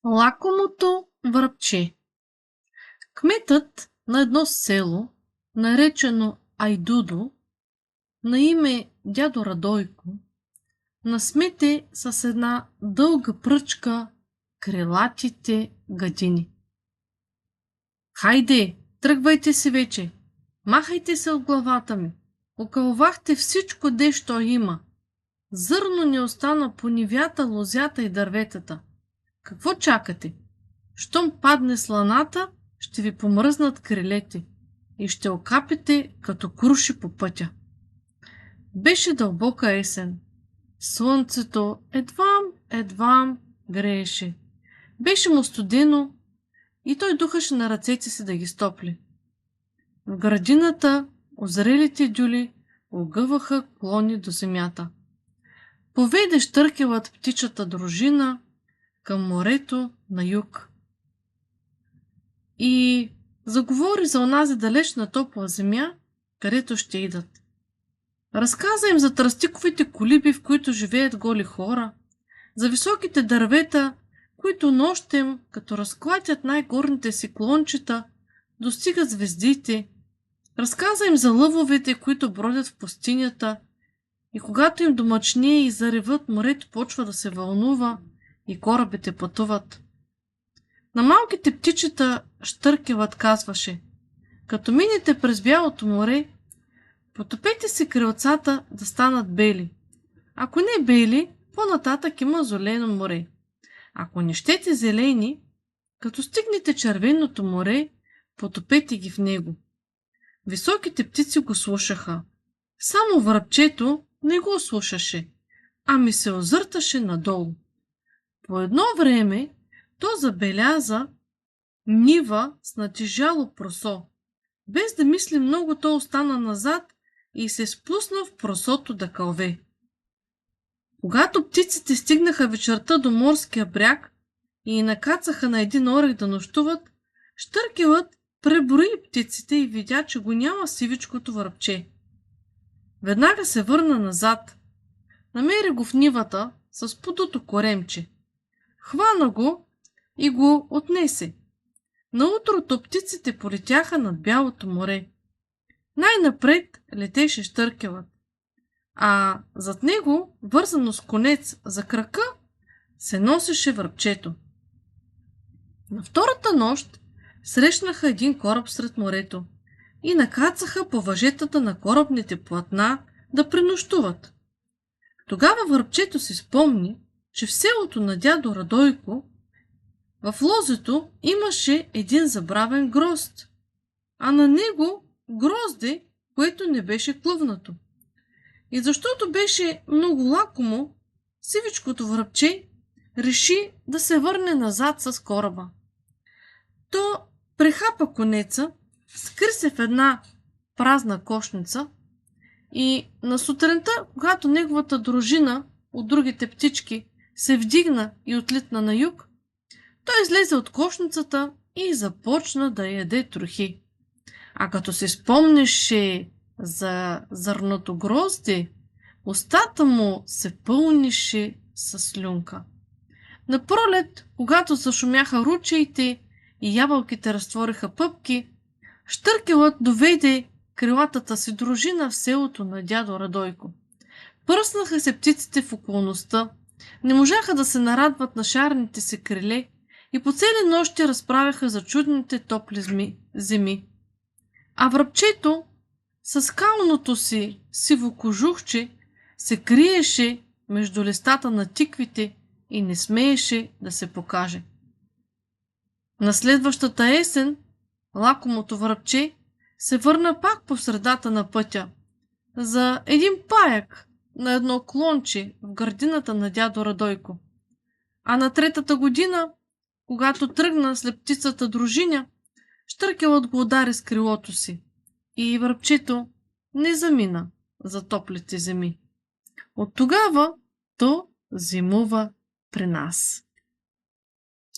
Лакомото връбче. Кметът на едно село, наречено Айдудо, на име дядо Радойко, насмете с една дълга пръчка крилатите гадини. Хайде, тръгвайте си вече, махайте се от главата ми, окълвахте всичко, дещо има. Зърно не остана по нивята, лозята и дърветата. Какво чакате? Щом падне сланата, ще ви помръзнат крилете и ще окапите като круши по пътя. Беше дълбока есен. Слънцето едвам грееше. Беше му студено и той духаше на ръцете си да ги стопли. В градината озрелите дюли огъваха клони до земята. Поведе щъркелът птичата дружина към морето на юг. И заговори за онази далечна топла земя, където ще идат. Разказа им за тръстиковите колиби, в които живеят голи хора, за високите дървета, които нощем, като разклатят най-горните си клончета, достигат звездите. Разказа им за лъвовете, които бродят в пустинята, и когато им домъчнее и зареват, морето почва да се вълнува и корабите пътуват. На малките птичета щъркелът казваше: като минете през бялото море, потопете си крилцата да станат бели. Ако не бели, по-нататък има зелено море. Ако не щете зелени, като стигнете червеното море, потопете ги в него. Високите птици го слушаха. Само връбчето не го слушаше, ами се озърташе надолу. По едно време то забеляза нива с натежало просо. Без да мисли много, то остана назад и се спусна в просото да кълве. Когато птиците стигнаха вечерта до морския бряг и накацаха на един орех да нощуват, щъркелът преброи птиците и видя, че го няма сивичкото връбче. Веднага се върна назад. Намери го в нивата с подуто коремче. Хвана го и го отнесе. Наутрото птиците полетяха над бялото море. Най-напред летеше щъркелът, а зад него, вързано с конец за крака, се носеше връбчето. На втората нощ срещнаха един кораб сред морето и накацаха по въжетата на корабните платна да пренощуват. Тогава връбчето си спомни, че в селото на дядо Радойко в лозето имаше един забравен грозд, а на него грозде, което не беше клъвнато. И защото беше много лакомо, сивичкото връбче реши да се върне назад с кораба. То прехапа конеца, скри се в една празна кошница и на сутринта, когато неговата дружина от другите птички се вдигна и отлитна на юг, той излезе от кошницата и започна да яде трохи. А като се спомнеше за зърното грозде, устата му се пълнише със слюнка. На пролет, когато зашумяха ручеите и ябълките разтвориха пъпки, щъркелът доведе крилатата си дружина в селото на дядо Радойко. Пръснаха се птиците в околността, не можаха да се нарадват на шарните си криле и по цели нощи разправяха за чудните топли земи. А връбчето със скалното си сиво кожухче се криеше между листата на тиквите и не смееше да се покаже. На следващата есен лакомото връбче се върна пак по средата на пътя за един паяк на едно клонче в градината на дядо Радойко. А на третата година, когато тръгна след птицата дружиня, щъркелът го удари с крилото си и връбчето не замина за топлите земи. От тогава то зимува при нас.